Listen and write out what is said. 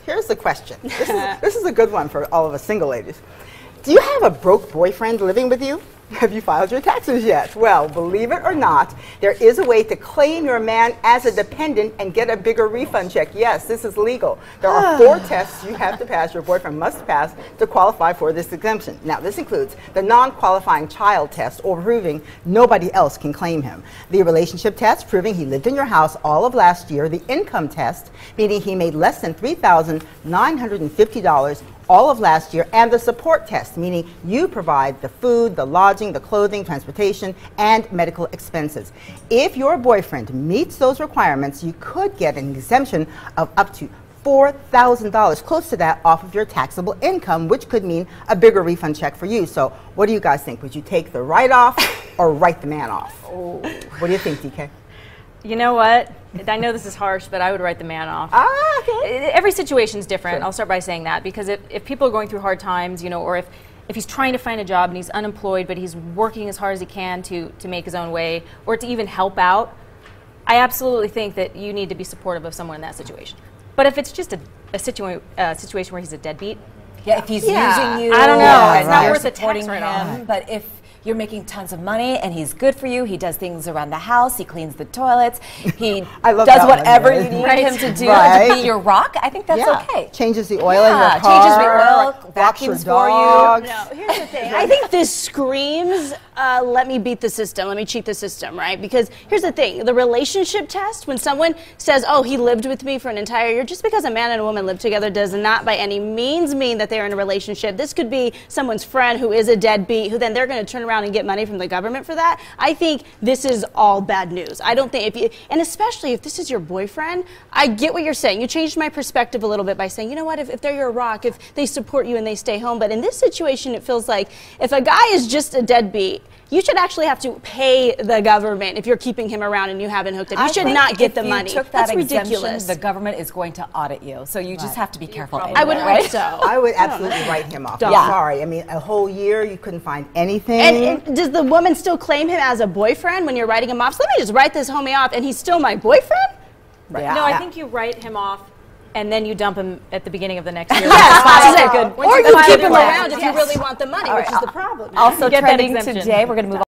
here's the question. This is a good one for all of us single ladies. Do you have a broke boyfriend living with you? Have you filed your taxes yet? Well, believe it or not, there is a way to claim your man as a dependent and get a bigger refund check. Yes, this is legal. There are 4 tests you have to pass, your boyfriend must pass, to qualify for this exemption. Now, this includes the non-qualifying child test, or proving nobody else can claim him. The relationship test, proving he lived in your house all of last year. The income test, meaning he made less than $3,950 all of last year, and the support test, meaning you provide the food, the lodging, the clothing, transportation, and medical expenses. If your boyfriend meets those requirements, you could get an exemption of up to $4,000, close to that, off of your taxable income, which could mean a bigger refund check for you. So what do you guys think? Would you take the write-off or write the man off? Oh. What do you think, DK? You know what? I know this is harsh, but I would write the man off. Ah, okay. Every situation is different. Sure. I'll start by saying that, because if people are going through hard times, you know, or if he's trying to find a job and he's unemployed, but he's working as hard as he can to make his own way, or to even help out, I absolutely think that you need to be supportive of someone in that situation. But if it's just a situation where he's a deadbeat, yeah, if he's using you, I don't know. Yeah, it's not right. worth the tax write-off. But if you're making tons of money and he's good for you, he does things around the house, he cleans the toilets, he does whatever you need him to do to be your rock, I think that's okay. Changes the oil in your car. Changes the oil, vacuums for you. No, here's the thing. I think this screams, let me beat the system, let me cheat the system, right? Because here's the thing, the relationship test, when someone says, oh, he lived with me for an entire year, just because a man and a woman live together does not by any means mean that they're in a relationship. This could be someone's friend who is a deadbeat, who then they're going to turn around and get money from the government for that. I think this is all bad news. I don't think, if you, and especially if this is your boyfriend, I get what you're saying. You changed my perspective a little bit by saying, you know what, if they're your rock, if they support you and they stay home. But in this situation, it feels like if a guy is just a deadbeat, you should actually have to pay the government if you're keeping him around and you haven't hooked up. You should not get the money. That's ridiculous. The government is going to audit you, so you just have to be careful. I would hope so. I would absolutely write him off. I'm sorry. I mean, a whole year you couldn't find anything. And does the woman still claim him as a boyfriend when you're writing him off? So let me just write this homie off, and he's still my boyfriend? Right. No, I think you write him off and then you dump him at the beginning of the next year. Yes, or you keep him around if you really want the money, which is the problem. Also trending today, we're going to move on.